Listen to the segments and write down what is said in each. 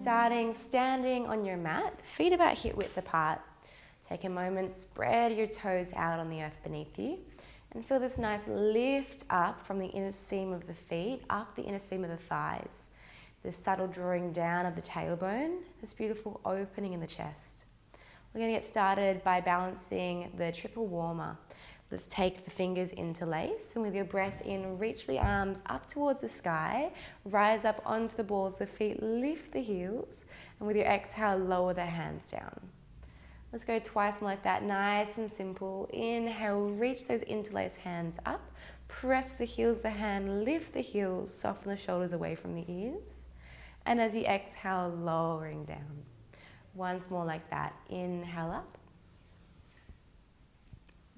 starting standing on your mat, feet about hip width apart. Take a moment, spread your toes out on the earth beneath you, and feel this nice lift up from the inner seam of the feet, up the inner seam of the thighs. This subtle drawing down of the tailbone, this beautiful opening in the chest. We're going to get started by balancing the triple warmer. Let's take the fingers interlace, and with your breath in, reach the arms up towards the sky, rise up onto the balls of feet, lift the heels, and with your exhale, lower the hands down. Let's go twice more like that, nice and simple. Inhale, reach those interlaced hands up, press the heels of the hand, lift the heels, soften the shoulders away from the ears. And as you exhale, lowering down. Once more like that, inhale up.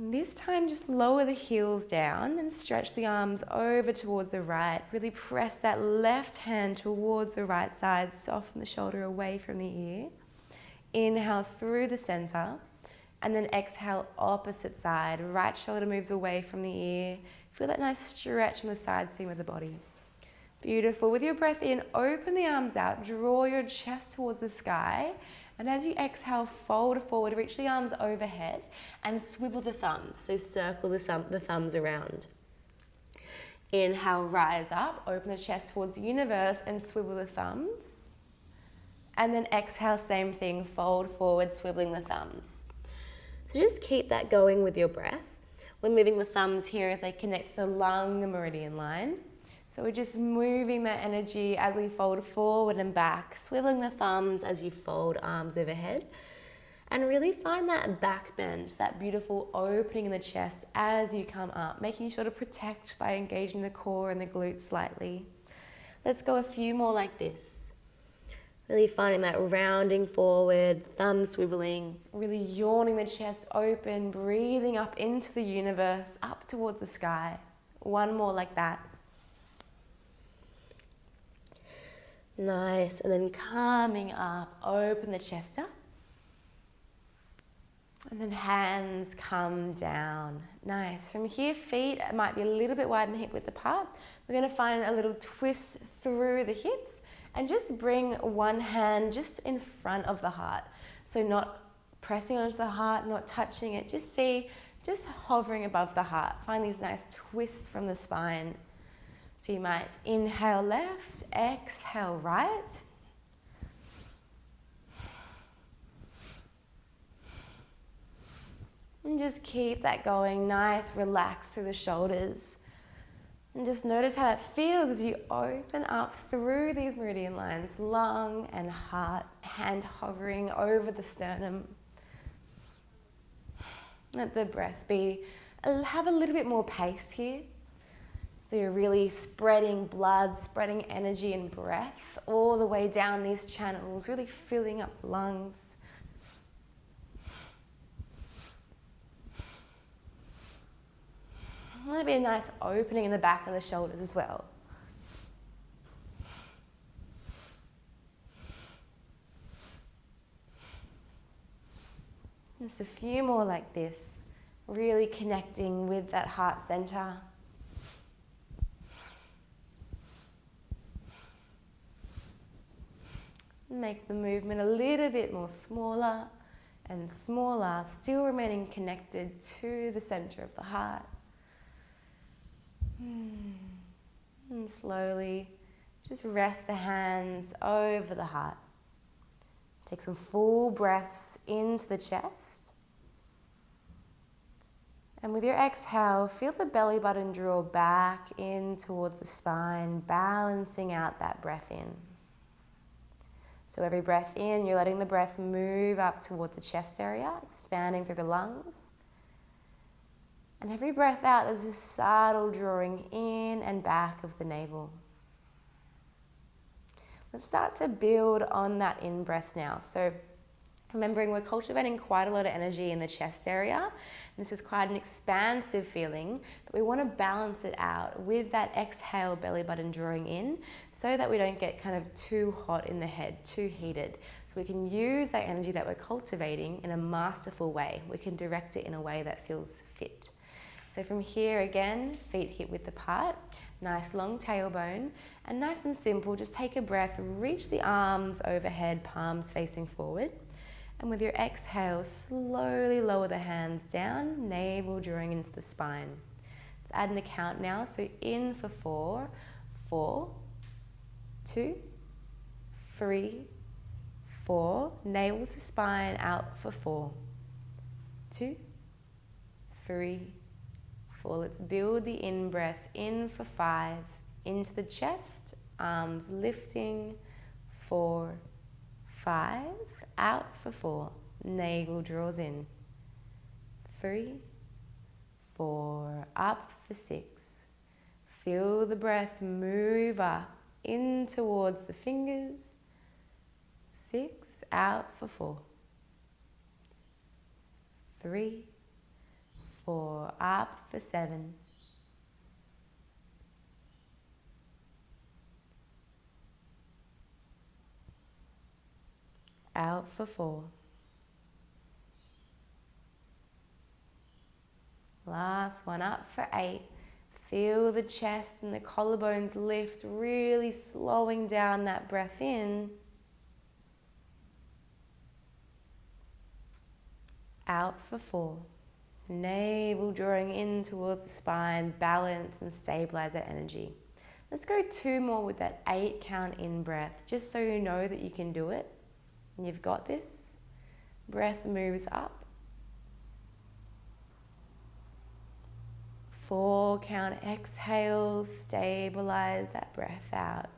This time, just lower the heels down and stretch the arms over towards the right. Really press that left hand towards the right side. Soften the shoulder away from the ear. Inhale through the center. And then exhale, opposite side. Right shoulder moves away from the ear. Feel that nice stretch on the side seam of the body. Beautiful. With your breath in, open the arms out. Draw your chest towards the sky. And as you exhale, fold forward, reach the arms overhead and swivel the thumbs. So circle the thumbs around. Inhale, rise up, open the chest towards the universe and swivel the thumbs. And then exhale, same thing, fold forward, swiveling the thumbs. So just keep that going with your breath. We're moving the thumbs here as they connect to the lung meridian line. So we're just moving that energy as we fold forward and back, swiveling the thumbs as you fold arms overhead. And really find that back bend, that beautiful opening in the chest as you come up, making sure to protect by engaging the core and the glutes slightly. Let's go a few more like this. Really finding that rounding forward, thumb swiveling, really yawning the chest open, breathing up into the universe, up towards the sky. One more like that. Nice, and then coming up, open the chest up. And then hands come down. Nice. From here, feet might be a little bit wide and the hip width apart. We're going to find a little twist through the hips and just bring one hand just in front of the heart. So not pressing onto the heart, not touching it. Just hovering above the heart. Find these nice twists from the spine. So you might inhale left, exhale right. And just keep that going, nice, relax through the shoulders. And just notice how that feels as you open up through these meridian lines, lung and heart, hand hovering over the sternum. Let the breath have a little bit more pace here. So you're really spreading blood, spreading energy and breath all the way down these channels, really filling up the lungs. Let it be a nice opening in the back of the shoulders as well. Just a few more like this, really connecting with that heart center. Make the movement a little bit more smaller and smaller, still remaining connected to the center of the heart. And slowly just rest the hands over the heart. Take some full breaths into the chest. And with your exhale, feel the belly button draw back in towards the spine, balancing out that breath in. So every breath in, you're letting the breath move up towards the chest area, expanding through the lungs. And every breath out, there's a subtle drawing in and back of the navel. Let's start to build on that in-breath now. So remembering we're cultivating quite a lot of energy in the chest area. This is quite an expansive feeling, but we want to balance it out with that exhale belly button drawing in so that we don't get kind of too hot in the head, too heated. So we can use that energy that we're cultivating in a masterful way. We can direct it in a way that feels fit. So from here again, feet hip width apart, nice long tailbone, and nice and simple, just take a breath, reach the arms overhead, palms facing forward. And with your exhale, slowly lower the hands down, navel drawing into the spine. Let's add an count now. So in for 4, 4, 2, 3, 4. Navel to spine, out for 4, 2, 3, 4. Let's build the in-breath. In for 5, into the chest, arms lifting, 4, 5. Out for 4, navel draws in, 3, 4, up for 6. Feel the breath move up, in towards the fingers, 6, out for 4, 3, 4, up for 7, 4. Last one, up for 8. Feel the chest and the collarbones lift, really slowing down that breath in. Out for 4. Navel drawing in towards the spine, balance and stabilize that energy. Let's go 2 more with that 8 count in breath, just so you know that you can do it. And you've got this. Breath moves up. 4 count exhale, stabilize that breath out.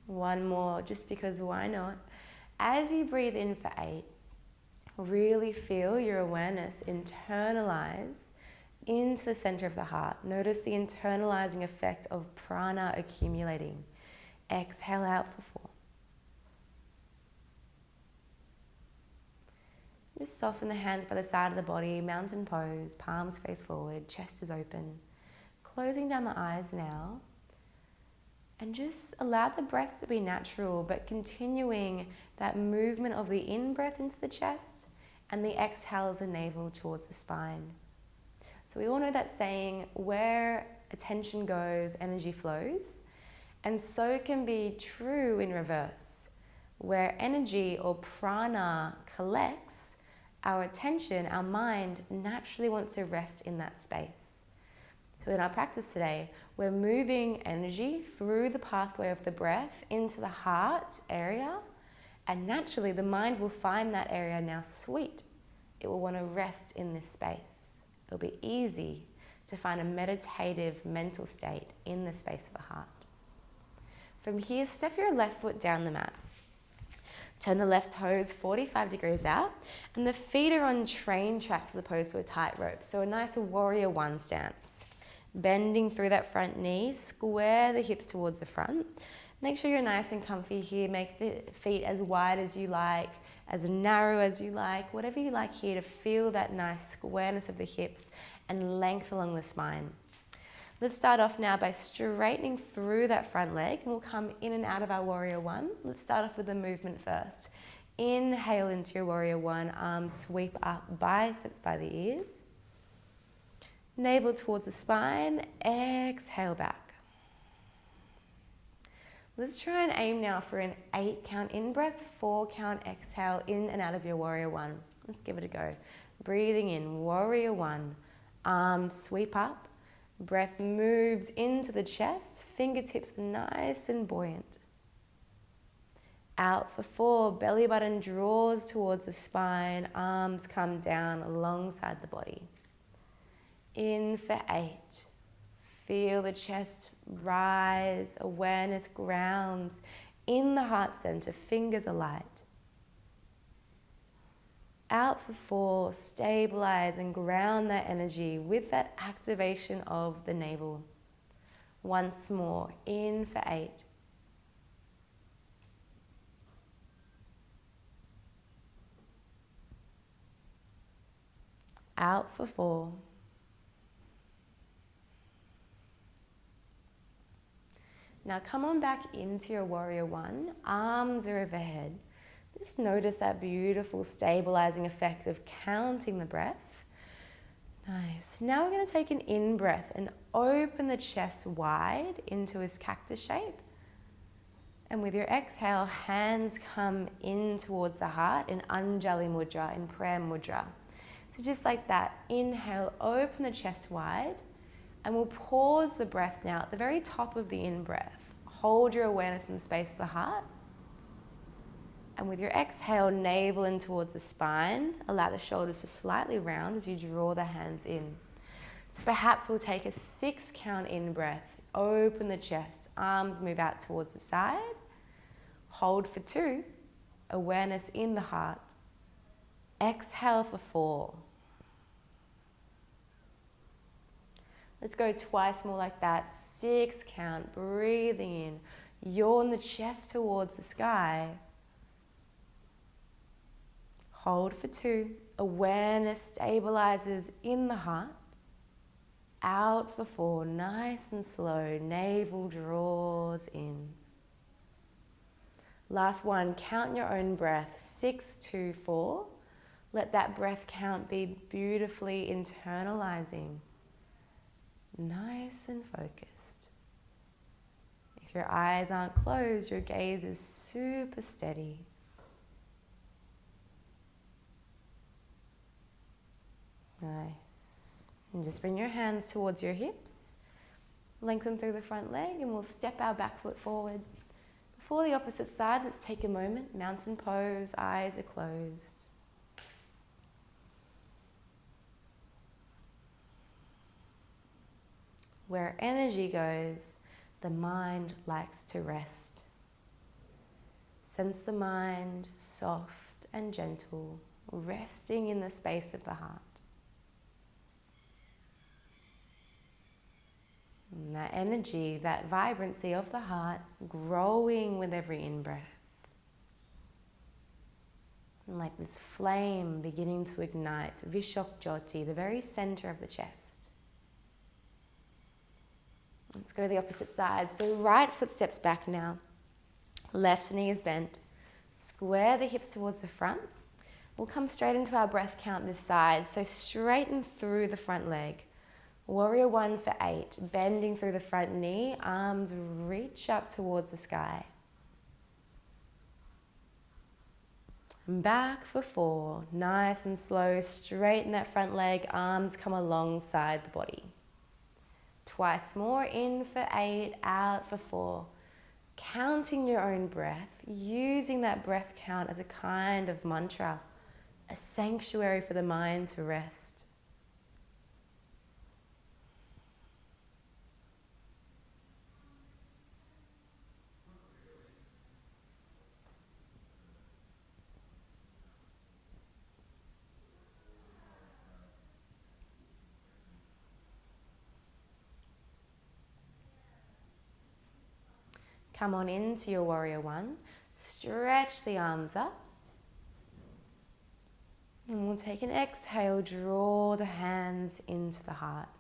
One more, just because why not? As you breathe in for 8, really feel your awareness internalize into the center of the heart. Notice the internalizing effect of prana accumulating. Exhale out for 4. Just soften the hands by the side of the body, mountain pose, palms face forward, chest is open. Closing down the eyes now. And just allow the breath to be natural, but continuing that movement of the in-breath into the chest and the exhale of the navel towards the spine. So we all know that saying, where attention goes, energy flows. And so can be true in reverse. Where energy or prana collects, our attention, our mind naturally wants to rest in that space. So in our practice today, we're moving energy through the pathway of the breath into the heart area, and naturally the mind will find that area now sweet. It will want to rest in this space. It'll be easy to find a meditative mental state in the space of the heart. From here, step your left foot down the mat. Turn the left toes 45 degrees out, and the feet are on train tracks as opposed to a tightrope. So a nice warrior one stance. Bending through that front knee, square the hips towards the front. Make sure you're nice and comfy here. Make the feet as wide as you like, as narrow as you like, whatever you like here to feel that nice squareness of the hips and length along the spine. Let's start off now by straightening through that front leg, and we'll come in and out of our warrior one. Let's start off with the movement first. Inhale into your warrior one, arms sweep up, biceps by the ears. Navel towards the spine, exhale back. Let's try and aim now for an 8 count in breath, 4 count exhale in and out of your warrior one. Let's give it a go. Breathing in, warrior one, arms sweep up, breath moves into the chest, fingertips nice and buoyant. Out for 4, belly button draws towards the spine, arms come down alongside the body. In for 8. Feel the chest rise, awareness grounds in the heart center, fingers are light. Out for 4, stabilize and ground that energy with that activation of the navel. Once more, in for 8. Out for 4. Now come on back into your warrior one. Arms are overhead. Just notice that beautiful stabilizing effect of counting the breath. Nice. Now we're going to take an in-breath and open the chest wide into this cactus shape. And with your exhale, hands come in towards the heart in Anjali Mudra, in Pran Mudra. So just like that, inhale, open the chest wide, and we'll pause the breath now at the very top of the in-breath. Hold your awareness in the space of the heart. And with your exhale, navel in towards the spine. Allow the shoulders to slightly round as you draw the hands in. So perhaps we'll take a 6 count in breath. Open the chest, arms move out towards the side. Hold for 2, awareness in the heart. Exhale for 4. Let's go twice more like that. 6 count, breathing in. Yawn the chest towards the sky. Hold for 2. Awareness stabilizes in the heart. Out for 4. Nice and slow. Navel draws in. Last one. Count your own breath. 6, 2, 4. Let that breath count be beautifully internalizing. Nice and focused. If your eyes aren't closed, your gaze is super steady. Nice. And just bring your hands towards your hips. Lengthen through the front leg and we'll step our back foot forward. Before the opposite side, let's take a moment. Mountain pose, eyes are closed. Where energy goes, the mind likes to rest. Sense the mind soft and gentle, resting in the space of the heart. And that energy, that vibrancy of the heart, growing with every in-breath. And like this flame beginning to ignite, Jyoti, the very center of the chest. Let's go to the opposite side. So right foot steps back now. Left knee is bent. Square the hips towards the front. We'll come straight into our breath count this side. So straighten through the front leg. Warrior one for 8. Bending through the front knee. Arms reach up towards the sky. And back for 4. Nice and slow. Straighten that front leg. Arms come alongside the body. Twice more, in for 8, out for 4. Counting your own breath, using that breath count as a kind of mantra, a sanctuary for the mind to rest. Come on into your warrior one. Stretch the arms up. And we'll take an exhale, draw the hands into the heart.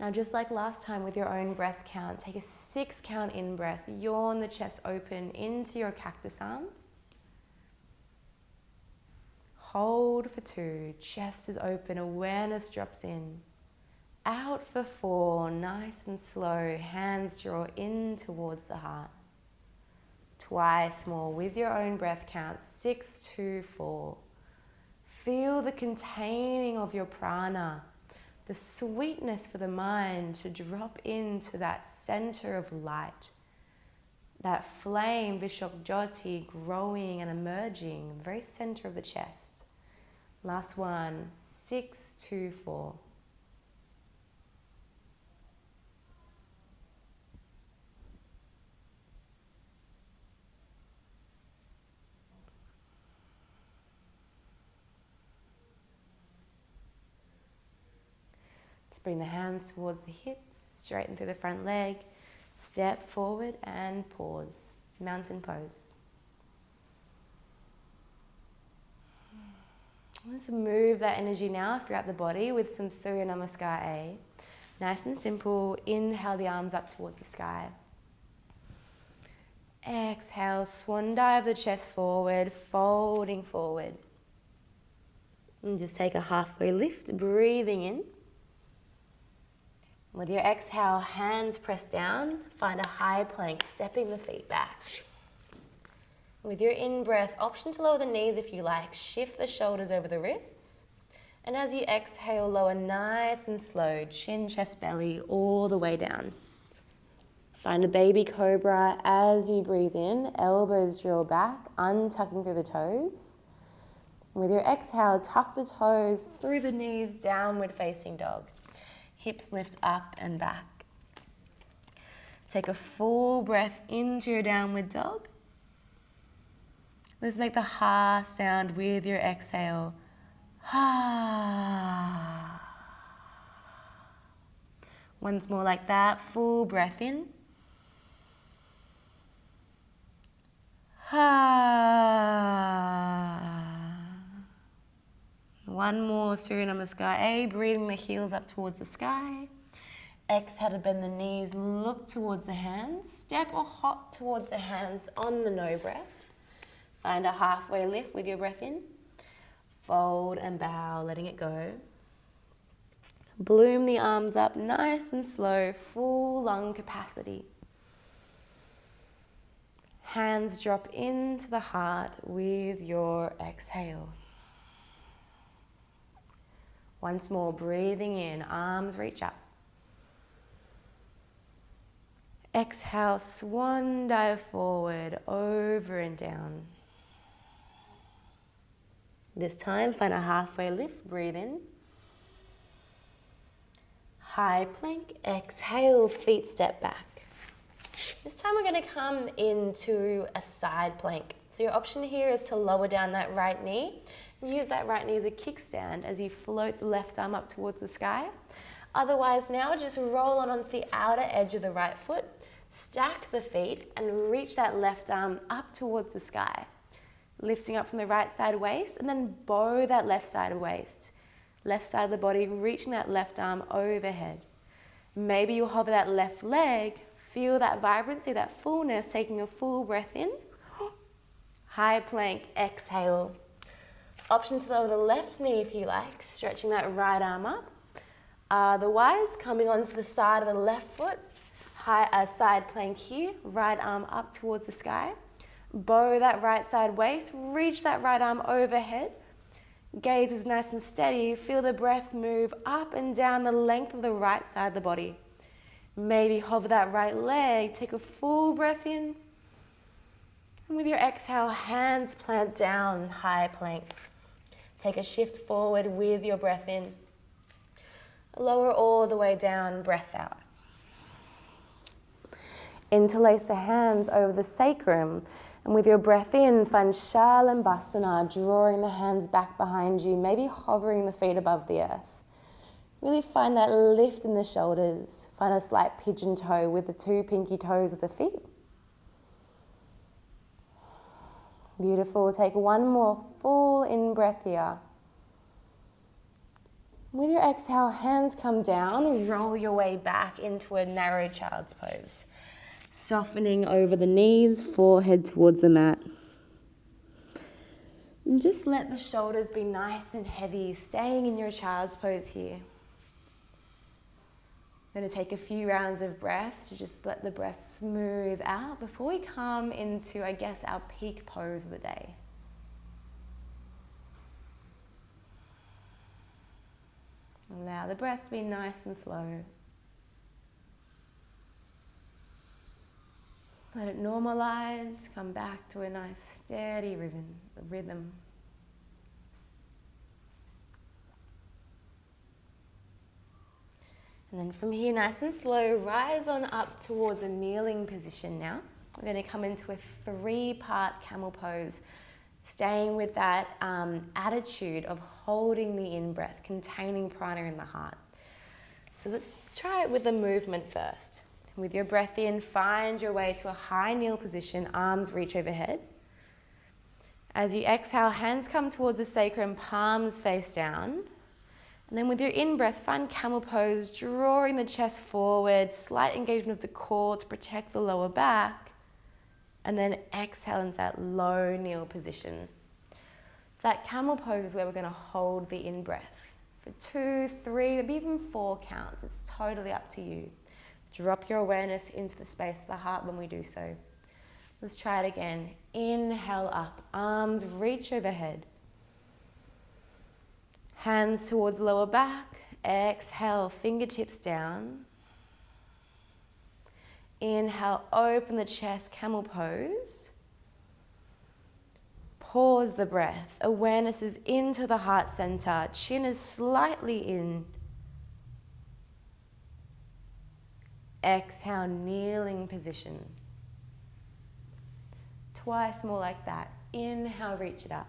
Now just like last time with your own breath count, take a 6 count in breath. Yawn the chest open into your cactus arms. Hold for 2, chest is open, awareness drops in. Out for 4, nice and slow, hands draw in towards the heart. Twice more with your own breath count, 6, 2, 4. Feel the containing of your prana, the sweetness for the mind to drop into that center of light. That flame, Jyoti, growing and emerging, the very center of the chest. Last one, 6, 2, 4. Bring the hands towards the hips, straighten through the front leg, step forward and pause. Mountain pose. Let's move that energy now throughout the body with some Surya Namaskar A. Nice and simple. Inhale the arms up towards the sky. Exhale, swan dive the chest forward, folding forward. And just take a halfway lift, breathing in. With your exhale, hands press down, find a high plank, stepping the feet back. With your in-breath, option to lower the knees if you like, shift the shoulders over the wrists. And as you exhale, lower nice and slow, chin, chest, belly, all the way down. Find a baby cobra as you breathe in, elbows draw back, untucking through the toes. With your exhale, tuck the toes through the knees, downward facing dog. Hips lift up and back. Take a full breath into your downward dog. Let's make the ha sound with your exhale. Ha. Once more like that, full breath in. Ha. One more, Surya Namaskar. Breathing the heels up towards the sky. Exhale to bend the knees, look towards the hands. Step or hop towards the hands on the no breath. Find a halfway lift with your breath in. Fold and bow, letting it go. Bloom the arms up nice and slow, full lung capacity. Hands drop into the heart with your exhale. Once more, breathing in, arms reach up. Exhale, swan dive forward, over and down. This time, find a halfway lift, breathe in. High plank, exhale, feet step back. This time we're going to come into a side plank. So your option here is to lower down that right knee. Use that right knee as a kickstand as you float the left arm up towards the sky. Otherwise now just roll on onto the outer edge of the right foot, stack the feet and reach that left arm up towards the sky. Lifting up from the right side waist and then bow that left side of waist. Left side of the body, reaching that left arm overhead. Maybe you'll hover that left leg, feel that vibrancy, that fullness, taking a full breath in. High plank, exhale. Option to lower the left knee if you like, stretching that right arm up. Otherwise, coming onto the side of the left foot, side plank here, right arm up towards the sky. Bow that right side waist, reach that right arm overhead. Gaze is nice and steady. Feel the breath move up and down the length of the right side of the body. Maybe hover that right leg, take a full breath in. And with your exhale, hands plant down, high plank. Take a shift forward with your breath in. Lower all the way down, breath out. Interlace the hands over the sacrum. And with your breath in, find Shalambhasana, drawing the hands back behind you, maybe hovering the feet above the earth. Really find that lift in the shoulders. Find a slight pigeon toe with the two pinky toes of the feet. Beautiful. Take one more full in-breath here. With your exhale, hands come down, roll your way back into a narrow child's pose. Softening over the knees, forehead towards the mat. And just let the shoulders be nice and heavy, staying in your child's pose here. Going to take a few rounds of breath to just let the breath smooth out before we come into, I guess, our peak pose of the day. Allow the breath to be nice and slow. Let it normalize, come back to a nice steady rhythm. And then from here, nice and slow, rise on up towards a kneeling position now. We're going to come into a 3-part camel pose, staying with that attitude of holding the in-breath, containing prana in the heart. So let's try it with the movement first. With your breath in, find your way to a high kneel position, arms reach overhead. As you exhale, hands come towards the sacrum, palms face down. And then with your in-breath, find camel pose, drawing the chest forward, slight engagement of the core to protect the lower back. And then exhale into that low kneel position. So that camel pose is where we're going to hold the in-breath for 2, 3, maybe even 4 counts. It's totally up to you. Drop your awareness into the space of the heart when we do so. Let's try it again. Inhale up, arms reach overhead. Hands towards lower back. Exhale, fingertips down. Inhale, open the chest, camel pose. Pause the breath. Awareness is into the heart center. Chin is slightly in. Exhale, kneeling position. Twice more like that. Inhale, reach it up.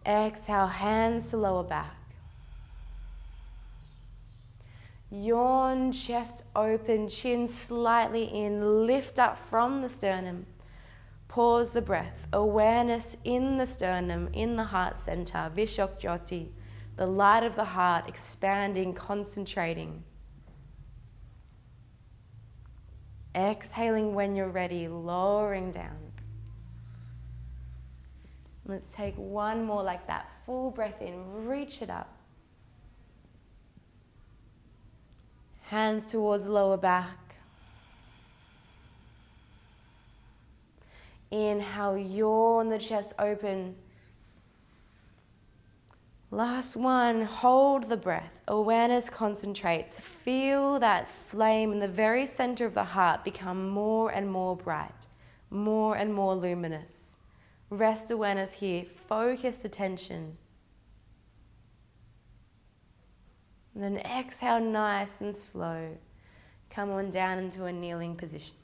Exhale, hands to lower back. Yawn, chest open, chin slightly in. Lift up from the sternum. Pause the breath. Awareness in the sternum, in the heart center. Vishok Jyoti, the light of the heart, expanding, concentrating. Exhaling when you're ready, lowering down. Let's take one more like that. Full breath in, reach it up. Hands towards lower back. Inhale, yawn the chest open. Last one, hold the breath. Awareness concentrates. Feel that flame in the very center of the heart become more and more bright, more and more luminous. Rest awareness here, focused attention. And then exhale nice and slow. Come on down into a kneeling position.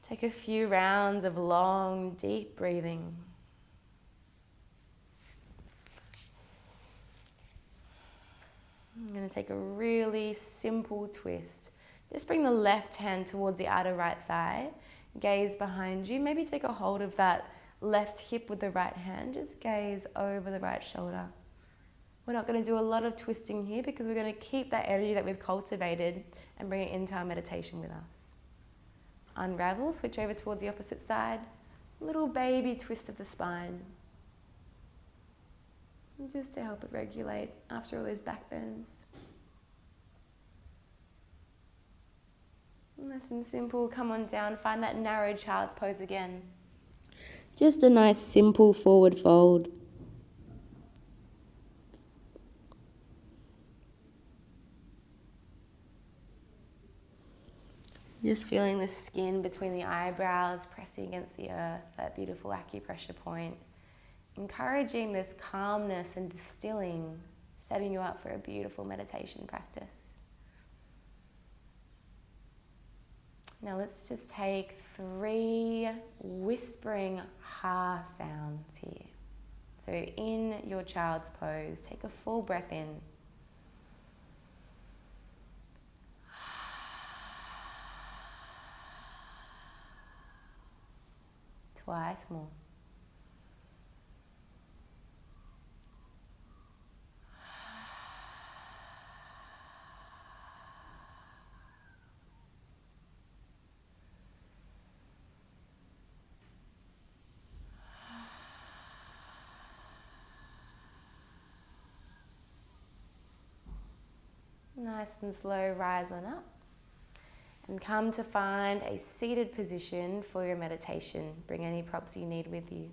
Take a few rounds of long, deep breathing. I'm going to take a really simple twist. Just bring the left hand towards the outer right thigh. Gaze behind you. Maybe take a hold of that left hip with the right hand. Just gaze over the right shoulder. We're not going to do a lot of twisting here because we're going to keep that energy that we've cultivated and bring it into our meditation with us. Unravel, switch over towards the opposite side. Little baby twist of the spine. And just to help it regulate after all those back bends. Nice and simple, come on down, find that narrow child's pose again. Just a nice simple forward fold. Just feeling the skin between the eyebrows pressing against the earth, that beautiful acupressure point. Encouraging this calmness and distilling, setting you up for a beautiful meditation practice. Now let's just take 3 whispering ha sounds here. So in your child's pose, take a full breath in. Twice more. Nice and slow, rise on up and come to find a seated position for your meditation. Bring any props you need with you.